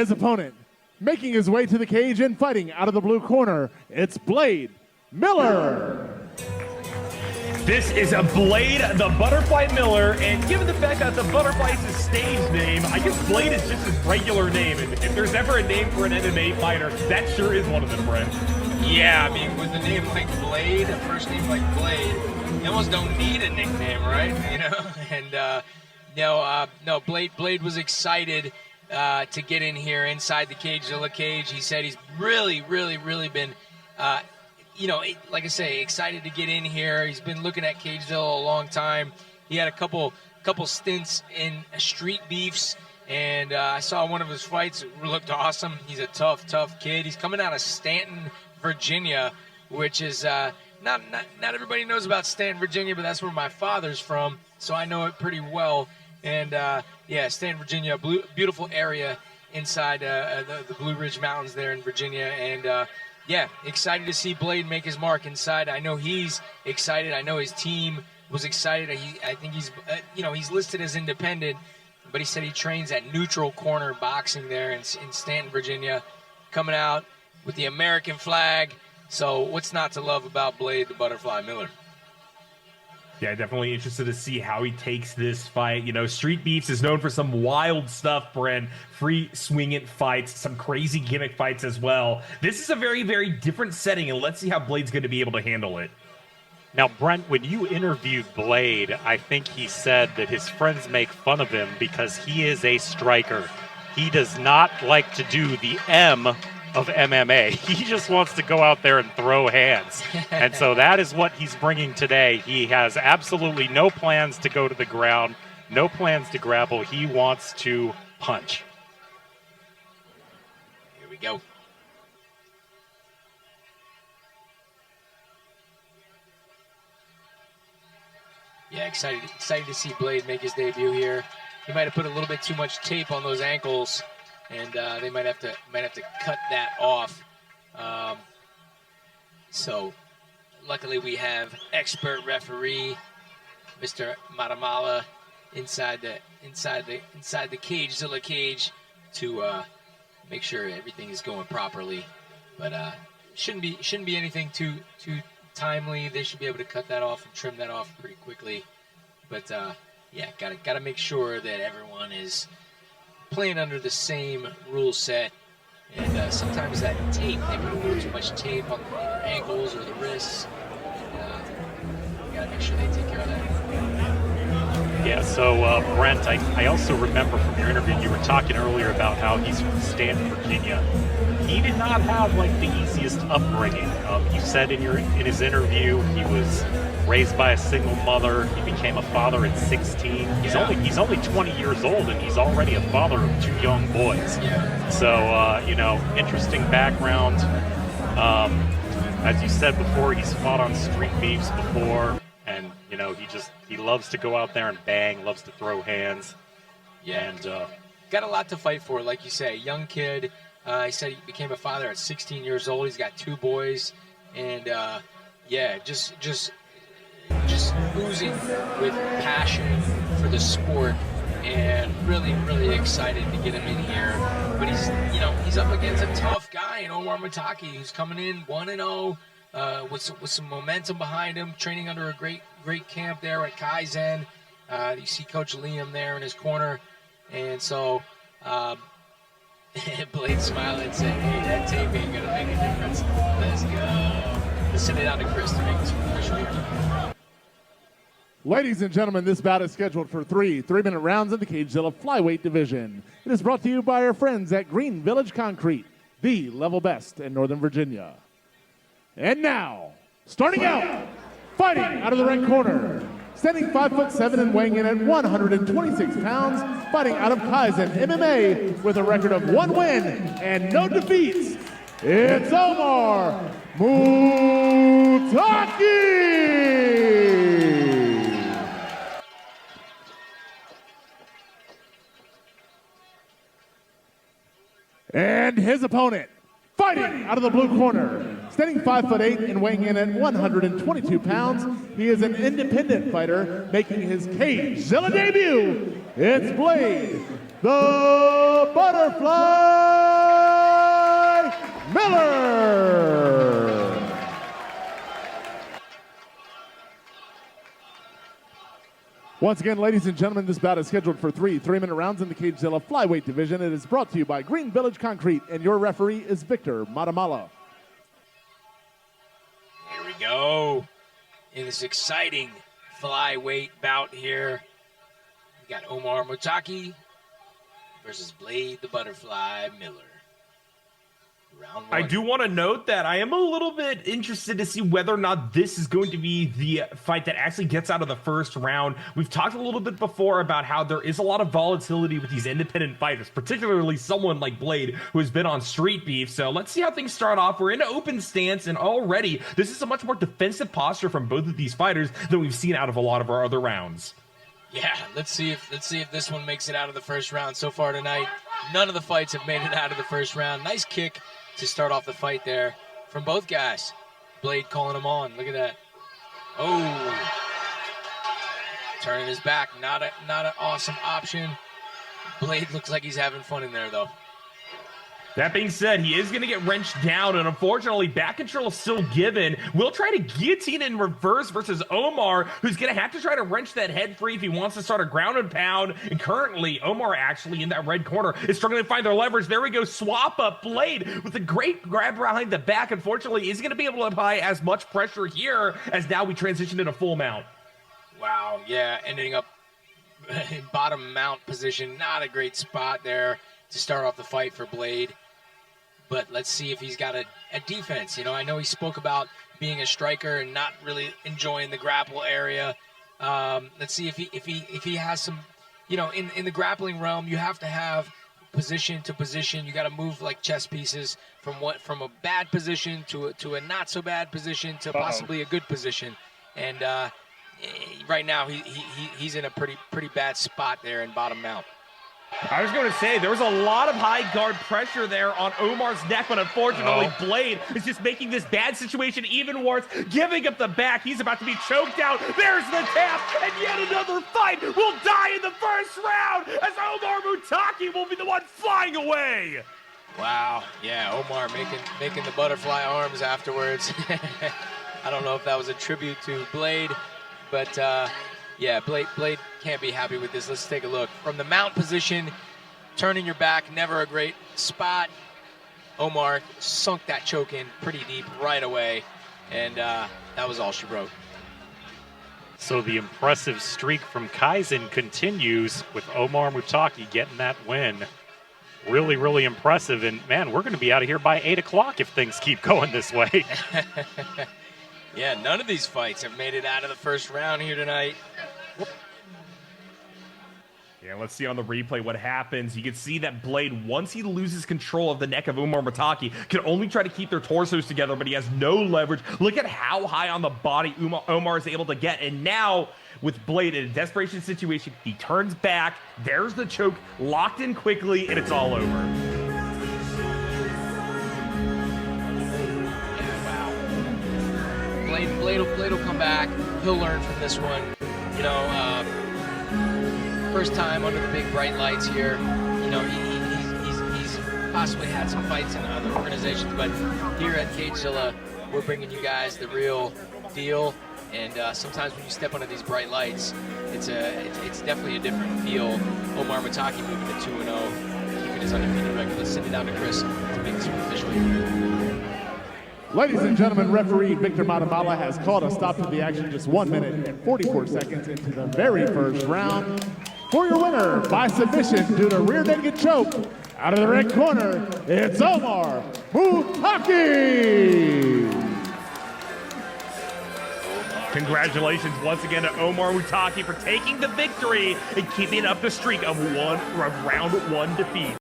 His opponent, making his way to the cage and fighting out of the blue corner, it's Blayde Miller. This is a Blayde the Butterfly Miller, and given the fact that the Butterfly is his stage name, I guess Blayde is just his regular name, and if there's ever a name for an MMA fighter, that sure is one of them, Brent. Yeah, I mean, with a name like Blayde, a first name like Blayde, you almost don't need a nickname, right? You know, and no, Blayde was excited to get in here inside the CageZilla cage. He said he's really been, like I say, excited to get in here. He's been looking at CageZilla a long time. He had a couple stints in street beefs, and I saw one of his fights. It looked awesome. He's a tough kid. He's coming out of Stanton, Virginia, which is not everybody knows about Stanton, Virginia, but that's where my father's from, so I know it pretty well. And yeah, Stanton, Virginia, beautiful area inside the Blue Ridge Mountains there in Virginia. And yeah, excited to see Blayde make his mark inside. I know he's excited. I know his team was excited. I think he's, he's listed as independent, but he said he trains at Neutral Corner Boxing there in Stanton, Virginia, coming out with the American flag. So what's not to love about Blayde the Butterfly Miller? Yeah, definitely interested to see how he takes this fight. You know, Street Beefs is known for some wild stuff, Brent. Free swinging fights, some crazy gimmick fights as well. This is a very different setting, and let's see how Blayde's going to be able to handle it. Now, Brent, when you interviewed Blayde, I think he said that his friends make fun of him because he is a striker. He does not like to do the M of MMA. He just wants to go out there and throw hands. And so that is what he's bringing today. He has absolutely no plans to go to the ground, no plans to grapple. He wants to punch. Here we go. Yeah, excited to see Blayde make his debut here. He might have put a little bit too much tape on those ankles, and they might have to cut that off. So luckily we have expert referee Mr. Matamala inside the CageZilla cage to make sure everything is going properly. But shouldn't be anything too timely. They should be able to cut that off and trim that off pretty quickly. But yeah, gotta make sure that everyone is playing under the same rule set, and sometimes that tape, they put a little too much tape on their ankles or the wrists, and you gotta make sure they take care of that. Yeah, so Brent, I also remember from your interview, you were talking earlier about how he's from Stanton, Virginia. He did not have like the easiest upbringing. You said in his interview he was raised by a single mother. He became a father at 16. He's only 20 years old, and he's already a father of 2 young boys. Yeah. So interesting background. As you said before, he's fought on street beefs before, and he loves to go out there and bang, loves to throw hands. Yeah, and got a lot to fight for, like you say. Young kid. He said he became a father at 16 years old. He's got 2 boys, and yeah, just oozing with passion for the sport, and really excited to get him in here. But he's up against a tough guy in Omar Moutaqi, who's coming in 1-0 with some momentum behind him, training under a great camp there at Kaizen. You see Coach Liam there in his corner, and so Blayde smiled and said, "Hey, that tape ain't gonna make a difference. Let's go." Let's send it out to Chris to make this official. Ladies and gentlemen, this bout is scheduled for 3 3-minute rounds in the CageZilla flyweight division. It is brought to you by our friends at Green Village Concrete, the level best in Northern Virginia. And now, starting out, fighting out of the red corner, standing 5'7" and weighing in at 126 pounds, fighting out of Kaizen MMA with a record of 1 win and no defeats, it's Omar Moutaqi! And his opponent, fighting out of the blue corner, standing 5'8" and weighing in at 122 pounds, he is an independent fighter making his CageZilla debut. It's Blayde the Butterfly Once again, ladies and gentlemen, this bout is scheduled for three-minute rounds in the CageZilla flyweight division. It is brought to you by Green Village Concrete, and your referee is Victor Matamala. Here we go. In this exciting flyweight bout here, we got Omar Moutaqi versus Blayde the Butterfly Miller. Round one. I do want to note that I am a little bit interested to see whether or not this is going to be the fight that actually gets out of the first round. We've talked a little bit before about how there is a lot of volatility with these independent fighters, particularly someone like Blayde, who has been on street beef. So let's see how things start off. We're in an open stance, and already this is a much more defensive posture from both of these fighters than we've seen out of a lot of our other rounds. Yeah, let's see if this one makes it out of the first round. So far tonight, none of the fights have made it out of the first round. Nice kick to start off the fight there from both guys. Blayde calling him on. Look at that. Oh, turning his back. Not an awesome option. Blayde looks like he's having fun in there though. That being said, he is going to get wrenched down, and unfortunately, back control is still given. We'll try to guillotine in reverse versus Omar, who's going to have to try to wrench that head free if he wants to start a ground and pound. And currently, Omar actually in that red corner is struggling to find their leverage. There we go, swap up Blayde with a great grab behind the back. Unfortunately, isn't going to be able to apply as much pressure here as now we transition into full mount. Wow, yeah, ending up in bottom mount position. Not a great spot there to start off the fight for Blayde. But let's see if he's got a defense. You know, I know he spoke about being a striker and not really enjoying the grapple area. Let's see if he has some, you know, in the grappling realm, you have to have position to position. You got to move like chess pieces from a bad position to a not so bad position to possibly a good position. And right now he's in a pretty bad spot there in bottom mount. I was going to say, there was a lot of high guard pressure there on Omar's neck, but unfortunately, Blayde is just making this bad situation even worse, giving up the back. He's about to be choked out. There's the tap, and yet another fight will die in the first round as Omar Moutaqi will be the one flying away. Wow, yeah, Omar making the butterfly arms afterwards. I don't know if that was a tribute to Blayde, but yeah, Blayde can't be happy with this. Let's take a look. From the mount position, turning your back, never a great spot. Omar sunk that choke in pretty deep right away, and that was all she wrote. So the impressive streak from Kaizen continues with Omar Moutaqi getting that win. Really, really impressive. And, man, we're going to be out of here by 8 o'clock if things keep going this way. Yeah, none of these fights have made it out of the first round here tonight. Yeah, let's see on the replay what happens. You can see that Blayde, once he loses control of the neck of Omar Moutaqi, can only try to keep their torsos together, but he has no leverage. Look at how high on the body Omar is able to get. And now, with Blayde in a desperation situation, he turns back. There's the choke, locked in quickly, and it's all over. Blayde will come back. He'll learn from this one. You know, first time under the big bright lights here. You know, he's possibly had some fights in other organizations, but here at CageZilla, we're bringing you guys the real deal. And sometimes when you step under these bright lights, it's definitely a different feel. Omar Moutaqi moving to 2-0, keeping his undefeated record. Let's send it down to Chris to make this one official here. Ladies and gentlemen, referee Victor Matamala has called a stop to the action just 1 minute and 44 seconds into the very first round. For your winner by submission due to rear naked choke, out of the red corner, it's Omar Moutaqi. Congratulations once again to Omar Moutaqi for taking the victory and keeping up the streak of round one defeat.